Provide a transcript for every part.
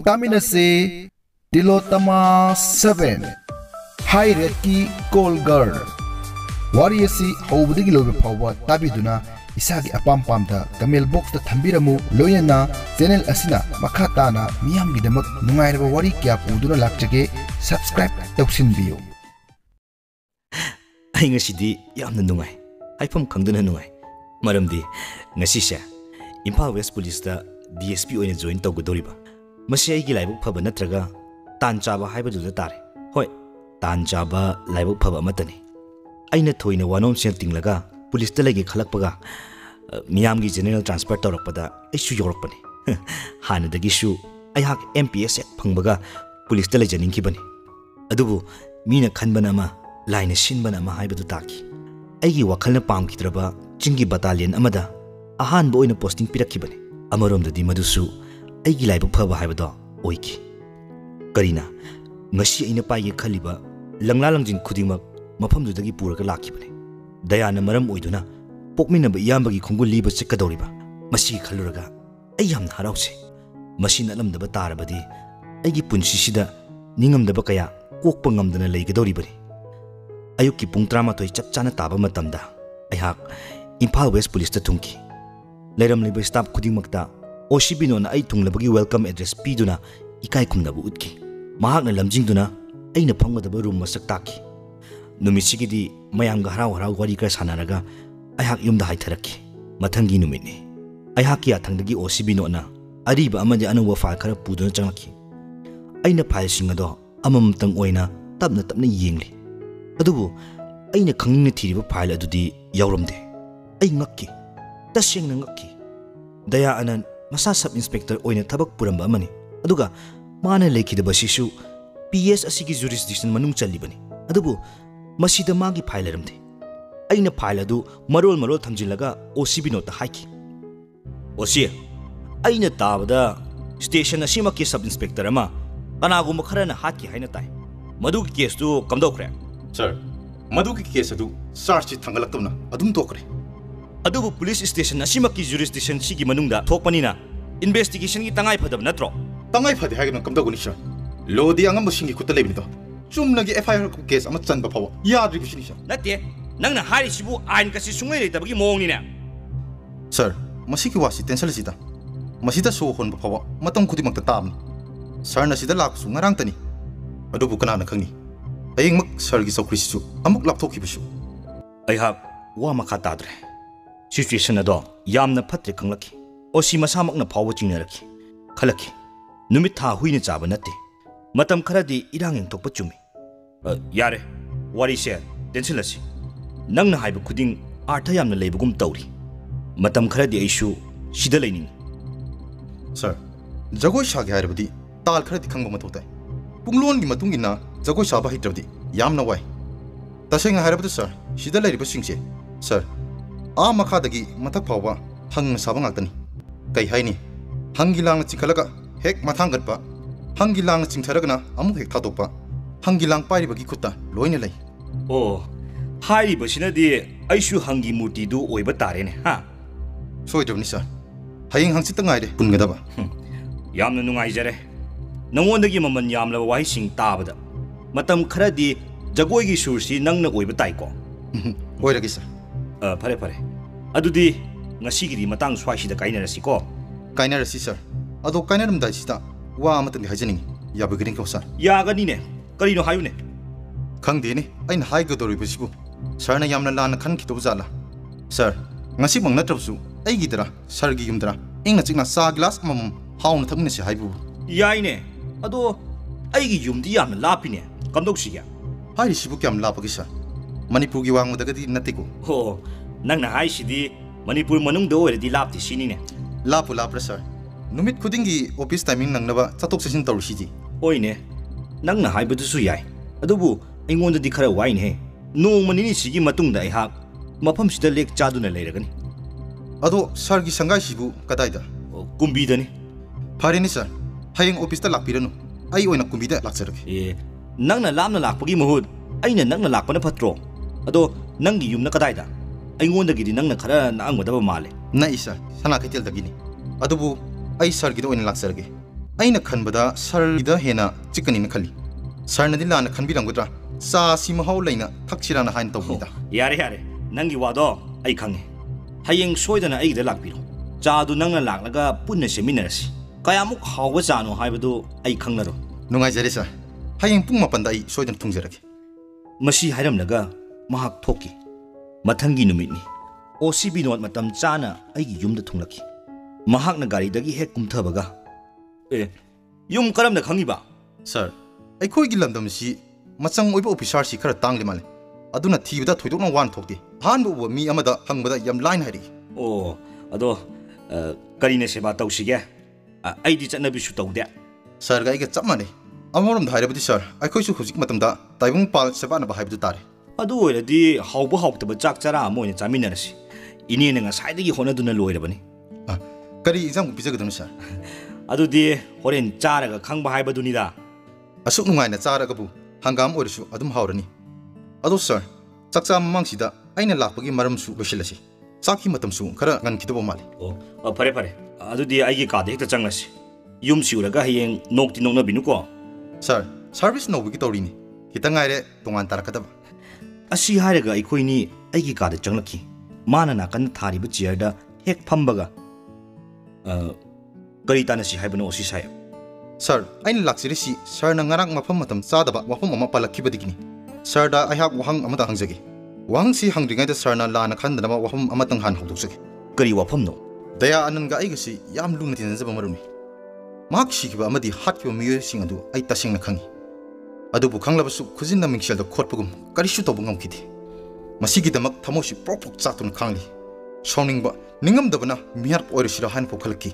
तामिनसे Tilottama 7 high rate की call girl वारी असी हौबदगी लोबे फावबा ताबिदुना इसागी अपाम पामदा कमेल बॉक्स दा थंबिरमु लोयना चैनल असिना मखा ताना मियामगिदमक नुंगाइरबा वारी क्या पुदुना लाक्चगे सब्सक्राइब तौसिनबियो आई ngasiदी यामना नुंगाइ हाइफम खंगदना नुंगाइ मरमदी ngasiसे इम्फाल वेस्ट पुलिस दा DSP ओइने जॉइन तौगदोरिबा मसी आइगी लाइबक फबा नत्रगा तान चाबा हाइबदुदा तारे होय तान चाबा लाइबक फबा मतनी आइना थोइना वानोम से तिंगलगा पुलिस दा लगे खलकपगा मियामगी जनरल ट्रांसफर तौरकपदा आइसु योरकपनी हानदगिसु आइहाक MPS फंगबगा पुलिस दा लेजनिंगखिबनी अदुबु मीना खनबना मा लाइन सिनबना मा हाइबदु ताकी आइगी वखलना पामखिद्रबा चिंगी बटालियन अमदा अहानबो ओइना पोस्टिंग पिरखिबनी अमरोमददी मदुसु आइगी लाइबक फबा हाइबदो ओइकी करीना ngasi aina paige khaliba langla langjing khudimak mafamdudagi puraga lakhibane dayana maram oiduna pokminaba iyambagi khongul liba chekadoriba masi khaluraga ai yamna harause masi nalamdaba tarabadi aigi punsi sida ningamdaba kaya kokpa ngamdana leigadoribani ayukki pung 13 chap chana taba matamda aihak Imphal West Police ta thungki leiram liba staff khudimakta OCB nona ai thunglabagi welcome address piduna ikai khumnabu utki mahakna lamjingduna aina phangmadaba room masak taki numitsigidi mayamga harau harau wari kra sanaraga aihak yumda haitharakki mathangi numitni aihak ya thangdagi OCB nona ariba amadi anuwa file khara puduna changaki aina file singado amamtang oina tapna tapna yengli adubu aina khangni thiriba file adudi yawramde ai ngakki tasengna ngakki daya anan masa sub inspector oina thabak puramba amani aduga माने लेखिदबा Sissu PS असिगी jurisdiction मनुंग चलिबनी अदुबु मसिदा मागी file रमथे अइना file अदु Marol थमजिलगा OCB note हाइकी ओसी अइना ताबदा station असिमकी sub inspector अमा कनागुम Kharna hockey हाइना ताइ मदुगी case दु कमदोखरे sir मदुगी case अदु चार्ज थंगलक्तुना अदुम तोखरे अदुबु पुलिस स्टेशन असिमकी जुरिसडिक्शन सिगी मनुंगदा थोकपनिना इन्वेस्टिगेशन की तंगाई फदब नत्रो तंगाई फदे हागन कमदगुनी सर लोदी अंगम सिंगी खुत लेबिदो चुमनगी FIR केस अमा चनबा फाव याद्रि बिसिनी सर नते नंगना हारिसिबु आइन कसी सुंगै लेतबगी मोंगनिने सर मसिकी वासी टेंशन सिदा मसिदा सो होन फाव मतम खुदिमक्ता ताबनी सर नसिदा लाकसु ngarangtani अदुबु कनाना खंगनी अयिंगमक सरगी सौख्रिसिसु अमुक लापथोखिबसु अयहा वा मखा ताद्रे सिचुएशन अदो यामना फत्रे खंगलकी ओसी मसामकना फाव चिंगनरकी खलकी नुमित था हुईने चाबा नते मतम खरदी इरांग थोप चुमी यारे वारी से टेंशन लसी नंगना हाइब खुदिंग आर्थ यामना लेबगुम तौरी मतम खरदी आइसु सिदा लेनिंग सर जगोय सागे हारबदी ताल खरदी खंगबा मथोताय पुंगलोन की मतुंगिना जगोय साबा हित्रबदी यामना वाय तसेंग हारबदी सर सिदा लेरिबा सिंगसे सर आ मखादगी मथक फावबा हंग साबा ngaktani kai haini hangi lang chikhalaga hek mathang gatpa hangi lang chingtharagna amu hek thadokpa hangi lang pairibagi khutta loina lei o hai basina di aishu hangi murti du oiba tare ne ha soidobni sir haying hangsi tangai re pungadaba yamna nungai jare nangondagi maman yamla wai sing tabada matam khara di jagoi gi sursi nangna oiba tai ko oiragi sir phare phare adudi ngasi gi matang swai da kainarasi ko kainarasi sir ado kainaram dai sita wa amatang hajaning yabagring ko sir yagani ne karino hayune khangde ne ain hai gadori bisibu sir na yamna lana khan khito jala sir ngasi bang natrabsu ai gi dara sir gi yumdara ingna chingna sa glass mam haun thakne se haibu yai ne ado ai gi yumdi yamna lapine kamdok siya hai sibu kyam lapagi sir manipur gi wang modagadi natiko ho nangna hai sidi manipur manung do edi lapti sini ne lapu lapra sir numit khudingi office timing nangnaba chatok sesin tawsiji oine nangna haibadu su yai adubu ingonda di khara wain he nong manini sigi matung da ihak mafam sida lek chaduna leiragani ado sir gi sangai sibu kadai da kumbi dani phare ni sir hayeng office ta lakpiranu ai oina kumbi da lakcharake nangna lamna lakpagi muhud aina nangna lakpana phatro ado nangi yumna kadai da aingonda gi di nangna khara naangwadaba male na isa sana kaitel dagini adubu ai sir gi do oina lakcharage ꯑꯩꯅ ꯈꯟꯕꯗ ꯁꯔꯒꯤꯗ ꯍꯦꯟꯅ ꯆꯤꯛꯀꯅꯤꯅ ꯈꯜꯂꯤ ꯁꯔꯅꯗꯤ ꯂꯥꯟꯅ ꯈꯟꯕꯤꯔꯝꯒꯗ꯭ꯔꯥ ꯆꯥꯁꯤ ꯃꯍꯥꯎ ꯂꯩꯅ ꯊꯛꯁꯤꯔꯥꯅ ꯍꯥꯏꯅ ꯇꯧꯕꯅꯤꯗ ꯌꯥꯔꯦ ꯌꯥꯔꯦ ꯅꯪꯒꯤ ꯋꯥꯗꯣ ꯑꯩ ꯈꯪꯉꯦ ꯍꯌꯦꯡ ꯁꯣꯏꯗꯅ ꯑꯩꯒꯤꯗ ꯂꯥꯛꯄꯤꯔꯣ ꯆꯥꯗꯨ ꯅꯪꯅ ꯂꯥꯛꯂꯒ ꯄꯨꯟꯅ ꯁꯦꯝꯃꯤꯟꯅꯔꯁꯤ ꯀꯌꯥꯃꯨꯛ ꯍꯥꯎꯕ ꯆꯥꯅꯣ ꯍꯥꯏꯕꯗꯨ ꯑꯩ ꯈꯪꯂꯔꯣ ꯅꯨꯡꯉꯥꯏꯖꯔꯦ ꯁꯔ ꯍꯌꯦꯡ ꯄꯨꯡ 8ꯗ ꯑꯩ ꯁꯣꯏꯗꯅ ꯊꯨꯡꯖꯔꯒꯦ ꯃꯁꯤ ꯍꯥꯏꯔꯝꯂꯒ ꯃꯍꯥꯛ ꯊꯣꯛꯈꯤ ꯃꯊꯪꯒꯤ ꯅꯨꯃꯤꯠꯅꯤ ꯑꯣꯁꯤ ꯕꯤꯅꯣꯗ ꯃꯇꯝ ꯆꯥꯅ ꯑꯩꯒꯤ ꯌꯨꯝꯗ ꯊꯨꯡꯂꯛꯈꯤ ꯃꯍꯥꯛꯅ ꯒꯥꯔꯤꯗꯒꯤ ꯍꯦꯛ ꯀꯨꯝꯊꯕꯒ ꯌꯨꯝ ꯀꯔꯝꯅ ꯈꯪꯉꯤꯕ ꯁꯔ ꯑꯩꯈꯣꯏꯒꯤ ꯂꯝꯗꯝꯁꯤ ꯃꯆꯪ ꯑꯣꯏꯕ ꯑꯣꯐꯤꯁꯥꯔꯁꯤ ꯈꯔ ꯇꯥꯡꯂꯤ ꯃꯥꯜꯂꯦ ꯑꯗꯨꯅ ꯊꯤꯕꯗ ꯊꯣꯏꯗꯣꯛꯅ ꯋꯥꯅ ꯊꯣꯛꯇꯦ ꯑꯍꯥꯟꯕ ꯎꯕ ꯃꯤ ꯑꯃꯗ ꯍꯪꯕꯗ ꯌꯥꯝ ꯂꯥꯏꯅ ꯍꯥꯏꯔꯛꯏ ꯑꯣ ꯑꯗꯣ ꯀꯔꯤꯅ ꯁꯦꯕꯥ ꯇꯧꯁꯤꯒꯦ ꯑꯩꯗꯤ ꯆꯠꯅꯕꯤꯁꯨ ꯇꯧꯗꯦ ꯁꯔꯒ ꯑꯩꯒ ꯆꯞ ꯃꯥꯟꯅꯩ ꯑꯃꯔꯣꯝꯗ ꯍꯥꯏꯔꯕꯗꯤ ꯁꯔ ꯑꯩꯈꯣꯏꯁꯨ ꯍꯧꯖꯤꯛ ꯃꯇꯝꯗ ꯇꯥꯏꯕꯪꯄꯥꯜ ꯁꯦꯕꯥꯅꯕ ꯍꯥꯏꯕꯗꯨ ꯇꯥꯔꯦ ꯑꯗꯨ ꯑꯣꯏꯔꯗꯤ ꯍꯥꯎꯕ ꯍꯥꯎꯇꯕ ꯆꯥꯛ ꯆꯔꯥ ꯑꯃ ꯑꯣꯏꯅ ꯆꯥꯃꯤꯟꯅꯔꯁꯤ ꯏꯅꯦꯅ ꯉꯁꯥꯏꯗꯒꯤ ꯍꯣꯠꯅꯗꯨꯅ ꯂꯣꯏꯔꯕꯅꯤ ꯀꯔꯤ ꯑꯦꯛꯖꯥꯝ ꯄꯤꯖꯒꯗꯕꯅꯤ ꯁꯔ ꯑꯗꯨꯗꯤ ꯍꯣꯔꯦꯟ ꯆꯥꯔꯒ ꯈꯪꯕ ꯍꯥꯏꯕꯗꯨꯅꯤꯗ ꯑꯁꯨꯛ ꯅꯨꯡꯉꯥꯏꯅ ꯆꯥꯔꯒꯕꯨ ꯍꯪꯒꯥꯝ ꯑꯣꯏꯔꯁꯨ ꯑꯗꯨꯝ ꯍꯥꯎꯔꯅꯤ ꯑꯗꯣ ꯁꯔ ꯆꯥꯛꯆꯥ ꯃꯃꯥꯡꯁꯤꯗ ꯑꯩꯅ ꯂꯥꯛꯄꯒꯤ ꯃꯔꯝꯁꯨ ꯂꯣꯏꯁꯤꯜꯂꯁꯤ ꯆꯥꯛꯀꯤ ꯃꯇꯝꯁꯨ ꯈꯔ ꯉꯟꯈꯤꯗꯧꯕ ꯃꯥꯜꯂꯤ ꯑꯣ ꯐꯔꯦ ꯐꯔꯦ ꯑꯗꯨꯗꯤ ꯑꯩꯒꯤ ꯀꯥꯗ ꯍꯦꯛꯇ ꯆꯪꯂꯁꯤ ꯌꯨꯝ ꯁꯤꯎꯔꯒ ꯍꯌꯦꯡ ꯅꯣꯛꯇꯤ ꯅꯣꯛꯅꯕꯤꯅꯨꯀꯣ ꯁꯔ ꯁꯥꯔꯚꯤꯁ ꯅꯧꯕꯒꯤ ꯇꯧꯔꯤꯅꯤ ꯈꯤꯇꯪ ꯉꯥꯏꯔꯦ ꯇꯣꯉꯥꯟ ꯇꯥꯔꯛꯀꯗꯕ ꯑꯁꯤ ꯍꯥꯏꯔꯒ ꯑꯩꯈꯣꯏꯅꯤ ꯑꯩꯒꯤ ꯀꯥꯗ ꯆꯪꯂꯛꯈꯤ ꯃꯥꯅ ꯅꯥꯀꯟꯗ ꯊꯥꯔꯤꯕ ꯆꯤꯌꯔꯗ ꯍꯦꯛ ꯐꯝꯕꯒ ꯀꯔꯤ ꯇꯥꯟꯅꯁꯤ ꯍꯥꯏꯕꯅꯣ ꯑꯣꯁꯤ ꯁꯥꯍꯦꯕ ꯁꯔ ꯑꯩꯅ ꯂꯥꯛꯆꯔꯤꯁꯤ ꯁꯔꯅ ꯉꯔꯥꯡ ꯃꯐꯝ ꯃꯇꯝ ꯆꯥꯗꯕ ꯋꯥꯐꯝ ꯑꯃ ꯄꯜꯂꯛꯈꯤꯕꯗꯒꯤꯅꯤ ꯁꯔꯗ ꯑꯩꯍꯥꯛ ꯋꯥꯍꯪ ꯑꯃꯇ ꯍꯪꯖꯒꯦ ꯋꯥꯍꯪꯁꯤ ꯍꯪꯗ꯭ꯔꯤꯉꯩꯗ ꯁꯔꯅ ꯂꯥꯟꯅ ꯈꯟꯗꯅꯕ ꯋꯥꯐꯝ ꯑꯃꯇꯪ ꯍꯥꯟꯅ ꯍꯧꯗꯣꯛꯆꯒꯦ ꯀꯔꯤ ꯋꯥꯐꯝꯅꯣ ꯗꯌꯥ ꯑꯅꯟꯒ ꯑꯩꯒꯁꯤ ꯌꯥꯝ ꯂꯨꯅ ꯇꯤꯟꯅꯖꯕ ꯃꯔꯨꯞꯅꯤ ꯃꯍꯥꯛ ꯁꯤꯈꯤꯕ ꯑꯃꯗꯤ ꯍꯥꯠꯈꯤꯕ ꯃꯤꯑꯣꯏꯁꯤꯡ ꯑꯗꯨ ꯑꯩ ꯇꯁꯦꯡꯅ ꯈꯪꯉꯤ ꯑꯗꯨꯕꯨ ꯈꯪꯂꯕꯁꯨ ꯈꯨꯖꯤꯟꯅ ꯃꯤꯡꯁꯦꯜꯗ ꯈꯣꯠꯄꯒꯨꯝ ꯀꯔꯤꯁꯨ ꯇꯧꯕ ꯉꯝꯈꯤꯗꯦ ꯃꯁꯤꯒꯤꯗꯃꯛ ꯊꯃꯣꯏꯁꯤ ꯄ꯭ꯔꯣꯛ ꯄ꯭ꯔꯣꯛ ꯆꯥꯛꯇꯨꯅ ꯈꯥꯡꯂꯤ ꯁꯥꯎꯅꯤꯡꯕ ꯅꯤꯡꯉꯝꯗꯕꯅ ꯃꯤꯍꯥꯠꯄ ꯑꯣꯏꯔꯁꯤꯔꯥ ꯍꯥꯏꯅ ꯄꯣꯛꯈꯠꯂꯛꯈꯤ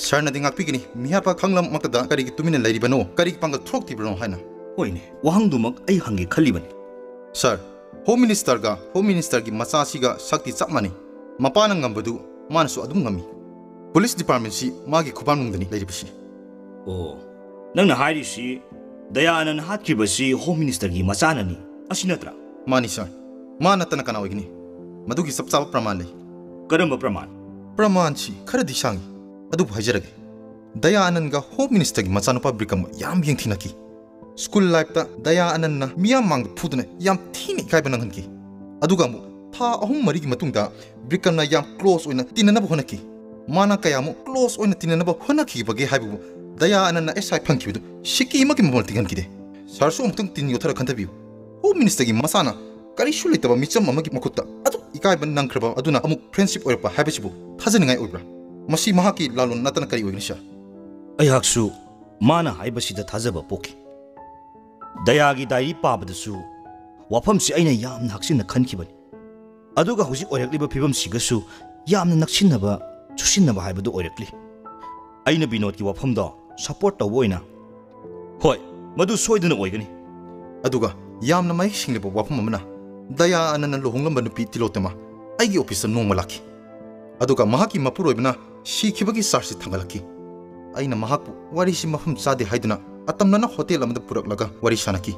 ꯁꯔꯅꯗꯤ ꯉꯥꯛꯄꯤꯒꯅꯤ ꯃꯤꯍꯥꯠꯄ ꯈꯪꯂꯃꯛꯇꯗ ꯀꯔꯤꯒꯤ ꯇꯨꯃꯤꯟꯅ ꯂꯩꯔꯤꯕꯅꯣ ꯀꯔꯤꯒꯤ ꯄꯥꯡꯒꯜ ꯊꯣꯛꯇ꯭ꯔꯤꯕꯅꯣ ꯍꯥꯏꯅ ꯍꯣꯏꯅꯦ ꯋꯥꯍꯪꯗꯨꯃꯛ ꯑꯩ ꯍꯪꯒꯦ ꯈꯜꯂꯤꯕꯅꯤ ꯁꯔ ꯍꯣꯝ ꯃꯤꯅꯤꯁꯇꯔꯒꯤ ꯃꯆꯥꯁꯤꯒ ꯁꯛꯇꯤ ꯆꯞ ꯃꯥꯟꯅꯩ ꯃꯄꯥꯅ ꯉꯝꯕꯗꯨ ꯃꯥꯅꯁꯨ ꯑꯗꯨꯝ ꯉꯝꯃꯤ ꯄꯨꯂꯤꯁ ꯗꯤꯄꯥꯔꯠꯃꯦꯟꯁꯤ ꯃꯥꯒꯤ ꯈꯨꯄꯥꯛꯅꯨꯡꯗꯅꯤ ꯂꯩꯔꯤꯕꯁꯤ ꯑꯣ ꯅꯪꯅ ꯍꯥꯏꯔꯤꯁꯤ ꯗꯌꯥꯅꯟ ꯍꯥꯠꯈꯤꯕꯁꯤ ꯍꯣꯝ ꯃꯤꯅꯤꯁꯇꯔꯒꯤ ꯃꯆꯥꯅꯅꯤ ꯑꯁꯤ ꯅꯠꯇ꯭ꯔꯥ ꯃꯥꯅꯤ ꯁꯔ ꯃꯥ ꯅꯠꯇꯅ ꯀꯅꯥ ꯑꯣꯏꯒꯅꯤ ꯃꯗꯨꯒꯤ ꯆꯞ ꯆꯥꯕ ꯄ꯭ꯔꯃꯥꯟ ꯂꯩ ꯀꯔꯝꯕ ꯄ꯭ꯔꯃꯥꯟ ꯄ꯭ꯔꯃꯥꯟꯁꯤ ꯈꯔꯗꯤ ꯁꯥꯡꯉꯤ ꯑꯗꯨꯕꯨ ꯍꯥꯏꯖꯔꯒꯦ ꯗꯌꯥ ꯑꯅꯟꯒ ꯍꯣꯝ ꯃꯤꯅꯤꯁꯇꯔꯒꯤ ꯃꯆꯥꯅꯨꯄꯥ ꯕ꯭ꯔꯤꯀꯝꯒ ꯌꯥꯝ ꯌꯦꯡꯊꯤꯅꯈꯤ ꯁ꯭ꯀꯨꯜ ꯂꯥꯏꯐꯇ ꯗꯌꯥ ꯑꯅꯟꯅ ꯃꯤꯌꯥꯝ ꯃꯥꯡꯗ ꯐꯨꯗꯨꯅ ꯌꯥꯝ ꯊꯤꯅ ꯏꯀꯥꯏꯕ ꯅꯪꯍꯟꯈꯤ ꯑꯗꯨꯒ ꯑꯃꯨꯛ ꯊꯥ 3-4ꯒꯤ ꯃꯇꯨꯡꯗ ꯕ꯭ꯔꯤꯀꯝꯅ ꯌꯥꯝ ꯀ꯭ꯂꯣꯁ ꯑꯣꯏꯅ ꯇꯤꯟꯅꯅꯕ ꯍꯣꯠꯅꯈꯤ ꯃꯥꯅ ꯀꯌꯥꯃꯨꯛ ꯀ꯭ꯂꯣꯁ ꯑꯣꯏꯅ ꯇꯤꯟꯅꯅꯕ ꯍꯣꯠꯅꯈꯤꯕꯒꯦ ꯍꯥꯏꯕꯕꯨ ꯗꯌꯥ ꯑꯅꯟꯅ SI ꯐꯪꯈꯤꯕꯗꯨ ꯁꯤꯀꯤꯃꯛꯀꯤ ꯃꯃꯜ ꯇꯤꯡꯍꯟꯈꯤꯗꯦ ꯁꯔꯁꯨ ꯑꯃꯨꯛꯇꯪ ꯇꯤꯟ ꯌꯣꯠꯊꯔ ꯈꯟꯊꯕꯤꯌꯨ ꯍꯣꯝ ꯃꯤꯅꯤꯁꯇꯔꯒꯤ ꯃꯆꯥꯅ ꯀꯔꯤꯁꯨ ꯂꯩꯇꯕ ꯃꯤꯆꯝ ꯑꯃꯒꯤ ꯃꯈꯨꯠꯇ ꯑꯗꯨꯛ ꯏꯀꯥꯏꯕ ꯅꯪꯈ꯭ꯔꯕ ꯑꯗꯨꯅ ꯑꯃꯨꯛ ꯐ꯭ꯔꯦꯟꯗship ꯑꯣꯏꯔꯛꯄ ꯍꯥꯏꯕꯁꯤꯕꯨ ꯊꯥꯖꯅꯤꯡꯉꯥꯏ ꯑꯣꯏꯕ꯭ꯔꯥ ꯃꯁꯤ ꯃꯍꯥꯛꯀꯤ ꯂꯥꯂꯣꯟ ꯅꯠꯇꯅ ꯀꯔꯤ ꯑꯣꯏꯒꯅꯤ ꯁꯔ ꯑꯩꯍꯥꯛꯁꯨ ꯃꯥꯅ ꯍꯥꯏꯕꯁꯤꯗ ꯊꯥꯖꯕ ꯄꯣꯛꯈꯤ ꯗꯌꯥꯒꯤ ꯗꯥꯏꯔꯤ ꯄꯥꯕꯗꯁꯨ ꯋꯥꯐꯝꯁꯤ ꯑꯩꯅ ꯌꯥꯝꯅ ꯍꯛꯆꯤꯟꯅ ꯈꯟꯈꯤꯕꯅꯤ ꯑꯗꯨꯒ ꯍꯧꯖꯤꯛ ꯑꯣꯏꯔꯛꯂꯤꯕ ꯐꯤꯕꯝꯁꯤꯒꯁꯨ ꯌꯥꯝꯅ ꯅꯛꯁꯤꯟꯅꯕ ꯆꯨꯁꯤꯟꯅꯕ ꯍꯥꯏꯕꯗꯨ ꯑꯣꯏꯔꯛꯂꯤ ꯑꯩꯅ ꯕꯤꯅꯣꯗꯀꯤ ꯋꯥꯐꯝꯗꯣ ꯁꯄꯣꯔꯠ ꯇꯧꯕ ꯑꯣꯏꯅ ꯍꯣꯏ ꯃꯗꯨ ꯁꯣꯏꯗꯅ ꯑꯣꯏꯒꯅꯤ ꯑꯗꯨꯒ ꯌꯥꯝꯅ ꯃꯌꯦꯛ ꯁꯦꯡꯂꯕ ꯋꯥꯐꯝ ꯑꯃꯅ ꯗꯌꯥ ꯑꯅꯟꯅ ꯂꯨꯍꯣꯡꯂꯝꯕ ꯅꯨꯄꯤ ꯇꯤꯂꯣꯇꯃꯥ ꯑꯩꯒꯤ ꯑꯣꯐꯤꯁꯇ ꯅꯣꯡꯃ ꯂꯥꯛꯈꯤ ꯑꯗꯨꯒ ꯃꯍꯥꯛꯀꯤ ꯃꯄꯨꯔꯣꯏꯕꯅ ꯁꯤꯈꯤꯕꯒꯤ ꯆꯥꯔꯖꯁꯤ ꯊꯥꯡꯒꯠꯂꯛꯈꯤ ꯑꯩꯅ ꯃꯍꯥꯛꯄꯨ ꯋꯥꯔꯤꯁꯤ ꯃꯐꯝ ꯆꯥꯗꯦ ꯍꯥꯏꯗꯨꯅ ꯑꯇꯝꯅꯅ ꯍꯣꯇꯦꯜ ꯑꯃꯗ ꯄꯨꯔꯛꯂꯒ ꯋꯥꯔꯤ ꯁꯥꯅꯈꯤ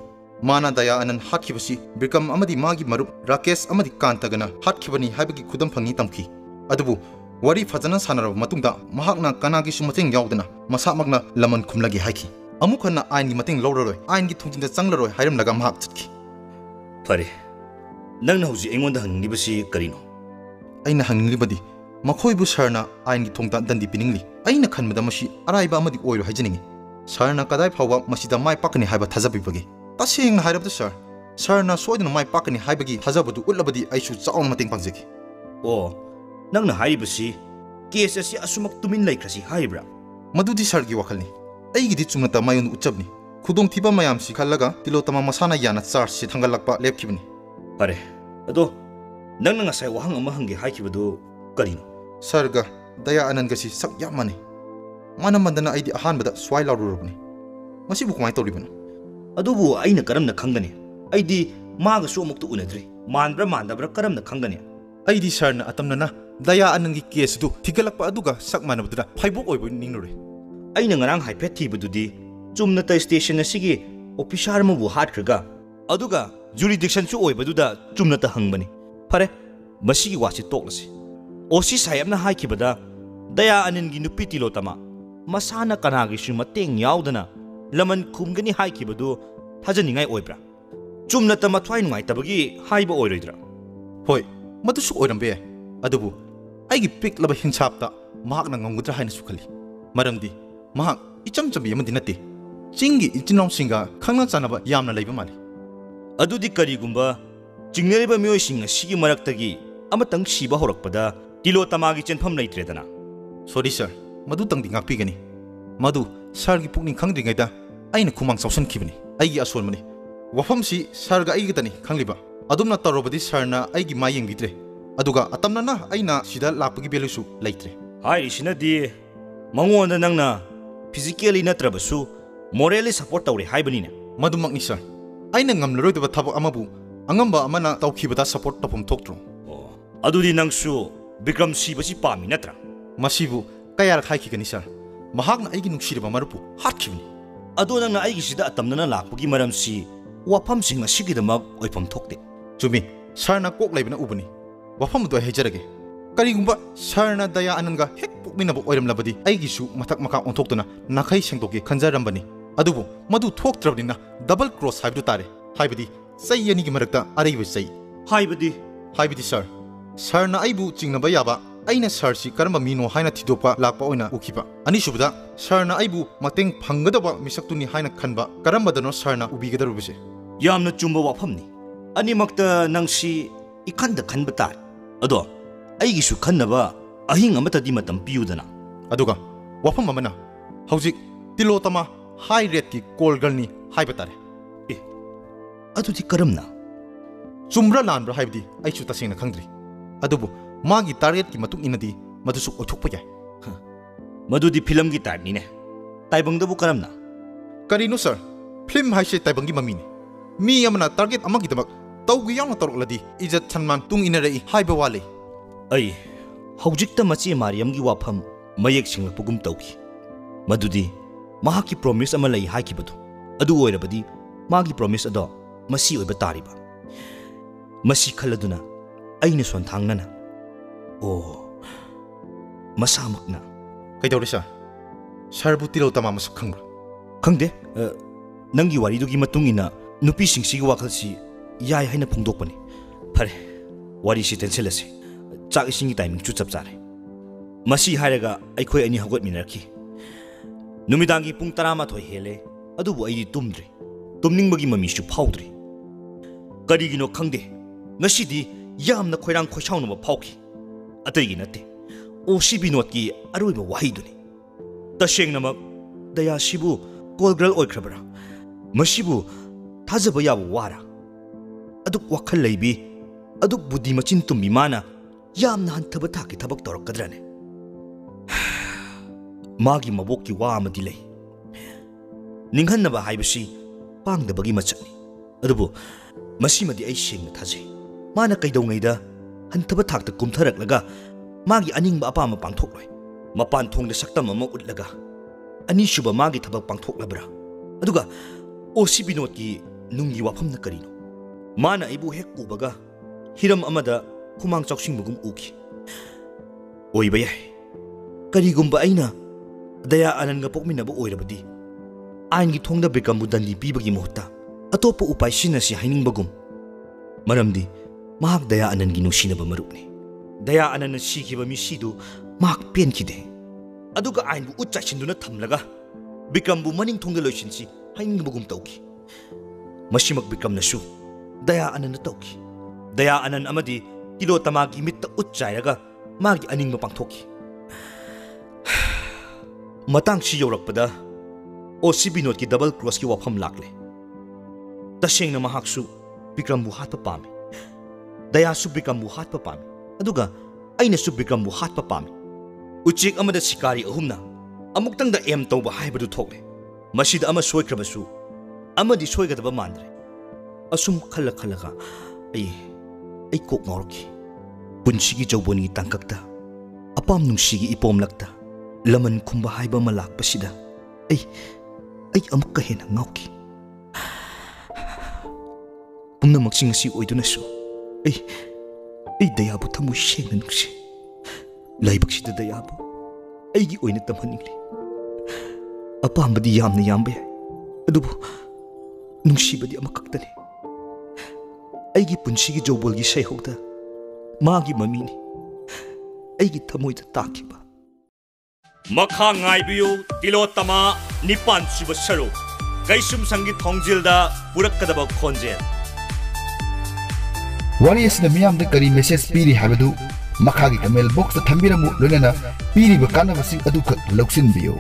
ꯃꯥꯅ ꯗꯌꯥ ꯑꯅꯟ ꯍꯥꯠꯈꯤꯕꯁꯤ ꯕ꯭ꯔꯤꯀꯝ ꯑꯃꯗꯤ ꯃꯥꯒꯤ ꯃꯔꯨꯞ ꯔꯥꯀꯦꯁ ꯑꯃꯗꯤ ꯀꯥꯟꯇꯒꯅ ꯍꯥꯠꯈꯤꯕꯅꯤ ꯍꯥꯏꯕꯒꯤ ꯈꯨꯗꯝ ꯐꯪꯏ ꯇꯝꯈꯤ ꯑꯗꯨꯕꯨ ꯋꯥꯔꯤ ꯐꯖꯅ ꯁꯥꯟꯅꯔꯕ ꯃꯇꯨꯡꯗ ꯃꯍꯥꯛꯅ ꯀꯅꯥꯒꯤꯁꯨ ꯃꯇꯦꯡ ꯌꯥꯎꯗꯅ ꯃꯁꯥꯃꯛꯅ ꯂꯃꯟ ꯈꯨꯝꯂꯒꯦ ꯍꯥꯏꯈꯤ ꯑꯃꯨꯛ ꯍꯟꯅ ꯑꯥꯏꯟꯒꯤ ꯃꯇꯦꯡ ꯂꯧꯔꯔꯣꯏ ꯑꯥꯏꯟꯒꯤ ꯊꯣꯡꯖꯤꯟꯗ ꯆꯪꯂꯔꯣꯏ ꯍꯥꯏꯔꯝꯂꯒ ꯃꯍꯥꯛ ꯆꯠꯈꯤ ꯐꯔꯦ ꯅꯪꯅ ꯍꯧꯖꯤꯛ ꯑꯩꯉꯣꯟꯗ ꯍꯪꯅꯤꯡꯂꯤꯕꯁꯤ ꯀꯔꯤꯅꯣ ꯑꯩꯅ ꯍꯪꯅꯤꯡꯂꯤꯕꯗꯤ ꯃꯈꯣꯏꯕꯨ ꯁꯔꯅ ꯑꯥꯏꯟꯒꯤ ꯊꯣꯡꯗ ꯗꯟꯗꯤ ꯄꯤꯅꯤꯡꯂꯤ ꯑꯩꯅ ꯈꯟꯕꯗ ꯃꯁꯤ ꯑꯔꯥꯏꯕ ꯑꯃꯗꯤ ꯑꯣꯏꯔꯣꯏ ꯍꯥꯏꯖꯅꯤꯡꯉꯤ ꯁꯔꯅ ꯀꯗꯥꯏ ꯐꯥꯎꯕ ꯃꯁꯤꯗ ꯃꯥꯏ ꯄꯥꯛꯀꯅꯤ ꯍꯥꯏꯕ ꯊꯥꯖꯕꯤꯕꯒꯦ ꯇꯁꯦꯡꯅ ꯍꯥꯏꯔꯕꯗ ꯁꯔꯅ ꯁꯣꯏꯗꯅ ꯃꯥꯏ ꯄꯥꯛꯀꯅꯤ ꯍꯥꯏꯕꯒꯤ ꯊꯥꯖꯕꯗꯨ ꯎꯠꯂꯕꯗꯤ ꯑꯩꯁꯨ ꯆꯥꯎꯅ ꯃꯇꯦꯡ ꯄꯥꯡꯖꯒꯦ ꯑꯣ ꯅꯪꯅ ꯍꯥꯏꯔꯤꯕꯁꯤ ꯀꯦꯁ ꯑꯁꯤ ꯑꯁꯨꯃꯛ ꯇꯨꯃꯤꯟ ꯂꯩꯈ꯭ꯔꯁꯤ ꯍꯥꯏꯔꯤꯕ꯭ꯔꯥ ꯃꯗꯨꯗꯤ ꯁꯔꯒꯤ ꯋꯥꯈꯜꯅꯤ ꯑꯩꯒꯤꯗꯤ ꯆꯨꯝꯅꯇ ꯃꯥꯌꯣꯟꯗ ꯎꯠꯆꯕꯅꯤ ꯈꯨꯗꯣꯡꯊꯤꯕ ꯃꯌꯥꯝꯁꯤ ꯈꯜꯂꯒ ꯇꯤꯂꯣꯇꯃꯥ ꯃꯁꯥꯅ ꯌꯥꯅ ꯆꯥꯔꯖꯁꯤ ꯊꯥꯡꯒꯠꯂꯛꯄ ꯂꯦꯞꯈꯤꯕꯅꯤ ꯐꯔꯦ ꯑꯗꯣ ꯅꯪꯅ ꯉꯁꯥꯏ ꯋꯥꯍꯪ ꯑꯃ ꯍꯪꯒꯦ ꯍꯥꯏꯈꯤꯕꯗꯨ ꯀꯔꯤꯅꯣ ꯁꯔꯒ ꯗꯌꯥ ꯑꯅꯟꯒꯁꯤ ꯁꯛ ꯌꯥꯝ ꯃꯥꯟꯅꯩ ꯃꯥꯅꯃꯟꯗꯅ ꯑꯩꯗꯤ ꯑꯍꯥꯟꯕꯗ ꯁ꯭ꯋꯥꯏ ꯂꯥꯎꯔꯨꯔꯕꯅꯤ ꯃꯁꯤꯕꯨ ꯀꯃꯥꯏꯅ ꯇꯧꯔꯤꯕꯅꯣ ꯑꯗꯨꯕꯨ ꯑꯩꯅ ꯀꯔꯝꯅ ꯈꯪꯒꯅꯤ ꯑꯩꯗꯤ ꯃꯥꯒꯁꯨ ꯑꯃꯨꯛꯇ ꯎꯅꯗ꯭ꯔꯤ ꯃꯥꯟꯕ꯭ꯔꯥ ꯃꯥꯟꯗꯕ꯭ꯔꯥ ꯀꯔꯝꯅ ꯈꯪꯒꯅꯤ ꯑꯩꯗꯤ ꯁꯔꯅ ꯑꯇꯝꯅꯅ ꯗꯌꯥ ꯑꯅꯟꯒꯤ ꯀꯦꯁꯇꯨ ꯊꯤꯒꯠꯂꯛꯄ ꯑꯗꯨꯒ ꯁꯛ ꯃꯥꯟꯅꯕꯗꯨꯗ ꯐꯩꯕꯣꯛ ꯑꯣꯏꯕ ꯅꯤꯡꯂꯨꯔꯦ ꯑꯩꯅ ꯉꯔꯥꯡ ꯍꯥꯏꯐꯦꯠ ꯊꯤꯕꯗꯨꯗꯤ ꯆꯨꯝꯅꯇ ꯁ꯭ꯇꯦꯁꯟ ꯑꯁꯤꯒꯤ ꯑꯣꯐꯤꯁꯥꯔ ꯑꯃꯕꯨ ꯍꯥꯠꯈ꯭ꯔꯒ ꯑꯗꯨꯒ ꯖꯨꯔꯤꯗꯤꯛꯁꯟꯁꯨ ꯑꯣꯏꯕꯗꯨꯗ ꯆꯨꯝꯅꯇ ꯍꯪꯕꯅꯤ ꯐꯔꯦ ꯃꯁꯤꯒꯤ ꯋꯥꯁꯤ ꯇꯣꯛꯂꯁꯤ ꯑꯣꯁꯤ ꯁꯥꯍꯦꯕꯅ ꯍꯥꯏꯈꯤꯕꯗ ꯗꯌꯥ ꯑꯅꯟꯒꯤ ꯅꯨꯄꯤ ꯇꯤꯂꯣꯇꯃꯥ masana kanagi mateng yaudana laman kumgani haikibadu thajaningai oibra chumna ta mathwai ngai tabagi haiba oiroidra hoi madu su oirambe adubu aigi pik laba hinsapta mahak na ngamgudra haina sukhali maramdi mahak icham chambi amadi nate chingi ichinong singa khangna chanaba yamna leiba mali adudi karigumba chingneriba miyoi singa sigi maraktagi amatang siba horakpada tilo tamagi chenpham leitredana sorry sir madu tangdi ngakpi gani madu sar gi pukning khangdri ngaida aina khumang sausan khibani aigi asol mani wafam si sar ga aigi tani khangliba adumna tarobadi sarna aigi mayeng bitre aduga atamna na aina sida lapagi belusu leitre hai sinadi mangonda nangna physically natrabasu morally support tawre haibani ne madummak ni sir aina ngamlaroi da thabak amabu angamba amana tawkhibada support topum thoktro adudi nangsu Bikram sibasi pami natra masibu kayar khaiki gani sir mahakna aigi nuksiriba marupu hatkibni ado nangna aigi sida atamna lakpagi maram si wafam singa sigidamak oipam thokte chumi sarna kok laibna ubani wafam do hejarage karigumba sarna daya ananga hek pukminaba oiram labadi aigi su mathak maka onthokduna nakhai sengdoki khanjarambani adubu madu thoktrabnina double cross haibu tare haibadi sai yani gi marakta araibu sai haibadi sir sarna aibu chingnaba yaba aina sarsi karamba mino haina thidopa lakpa oina ukiba ani subda sarna aibu mateng phangadaba misaktuni haina khanba karamba dano sarna ubigadarubese yamna chumba wafamni ani makta nangsi ikanda khanba tar ado aigi su khannaba ahing amata di matam piudana aduga wafam amana hojik tilotama high rate ki call girl ni haiba tare adu di karamna chumra lanbra haibdi ai chu tasingna khangdri adubu magi target ki matuk inadi madusu othokpa yai madudi film gi tarni ne taibangdabu karamna karino sir film haise taibangi mamini mi amana target amagi tabak tawgi yang tarokladi ijat chanman tung inarei haiba wale ai hojikta machi mariam gi wafam mayek singla pugum tawki madudi mahaki promise ama lai haikibadu adu oirabadi magi promise ado masi oiba tariba masi khaladuna aina son thangnana oh masamakna kaidawri sarbu tilo tama masak khangra khangde nangi wari dugi matungina nupi singsi wakhalsi yai haina phungdokpani phare wari si tenselase chak isingi timing chu chapchare masi hairaga aikhoi ani hagot minarki numidangi pung 11 hele adubu ai tumdre tumningbagi mami chu phaudre karigino khangde ngasidi yamna khoirang khoisaunuma phauki ataygi nate OCB note ki aroiba wahiduni tasengnamak daya sibu call girl oikrabra masibu thajaba yabu wara aduk wakhal leibi aduk budi machin tumbi mana yamna hanthaba thaki thabak torakadrane magi mabokki wa amadi lei ninghanaba haibasi pangdabagi machani adubu masimadi ai sengna thajai mana kaidongaida hanthaba thakta kumtharaklaga magi aningba apama pangthokloi mapan thongda saktam ama utlaga ani shuba magi thabak pangthoklabra aduga OCB note ki nungi wafamna karino mana ibu hek ubaga hiram amada khumang chauksingmugum uki oiba yai karigumba aina daya ananga pokminaba oirabadi aingi thongda bekambu dandi pibagi mohta atopa upai sinasi hainingbagum maramdi mahak daya anangi nusinaba marupni daya anana sikiba misidu mahak penkide aduga ainbu utchachinduna thamlaga Bikrambu maning thongda loisinsi hainingbagum tauki masimak Bikram nasu daya anan tauki daya anan amadi tilo tamagi mitta utchairaga magi aningba pangthoki matang si yorakpada OCB note ki double cross ki wafam lakle tasengna mahaksu Bikrambu hatpa pami daya su Bikrambu hatpa pami aduga aina su Bikrambu hatpa pami uchik amada sikari ahumna amuktang da em tawba haibadu thokle masida ama soikrabasu amadi soigadaba mandre asum khalla khalaga ai kok ngorki punsigi jawboni tangkakta apam nungsigi ipomlakta laman khumba haiba malak pasida ai amukka hena ngauki pumna maksing si oiduna su ai dayabu thamu shengna nungsi laibak sida dayabu aigi oina tamhaningli ꯑꯄꯥꯝꯕꯗꯤ ꯌꯥꯝꯅ ꯌꯥꯝꯕ ꯌꯥꯏ, ꯑꯗꯨꯕꯨ ꯅꯨꯡꯁꯤꯕꯗꯤ ꯑꯃꯈꯛꯇꯅꯤ. ꯑꯩꯒꯤ ꯄꯨꯟꯁꯤꯒꯤ ꯖꯧꯕꯣꯜꯒꯤ ꯁꯩꯍꯧꯗ ꯃꯥꯒꯤ ꯃꯃꯤꯅꯤ ꯑꯩꯒꯤ ꯊꯃꯣꯏꯗ ꯇꯥꯈꯤꯕ. ꯃꯈꯥ ꯉꯥꯏꯕꯤꯌꯨ ꯇꯤꯂꯣꯇꯃꯥ ꯅꯤꯄꯥꯟ ꯁꯨꯕ ꯁꯔꯨꯛ ꯀꯩꯁꯨꯝ ꯁꯪꯒꯤ ꯊꯣꯡꯖꯤꯜꯗ ꯄꯨꯔꯛꯀꯗꯕ ꯈꯣꯟꯖꯦꯜ. ꯋꯥꯔꯤ ꯑꯁꯤꯅ ꯃꯤꯌꯥꯝꯗ ꯀꯔꯤ ꯃꯦꯁꯦꯖ ꯄꯤꯔꯤ ꯍꯥꯏꯕꯗꯨ ꯃꯈꯥꯒꯤ ꯀꯃꯦꯟ ꯕꯣꯛꯁꯇ ꯊꯝꯕꯤꯔꯝꯃꯨ, ꯂꯣꯏꯅꯅ ꯄꯤꯔꯤꯕ ꯀꯥꯟꯅꯕꯁꯤꯡ ꯑꯗꯨꯈꯛ ꯂꯧꯁꯤꯟꯕꯤꯌꯨ.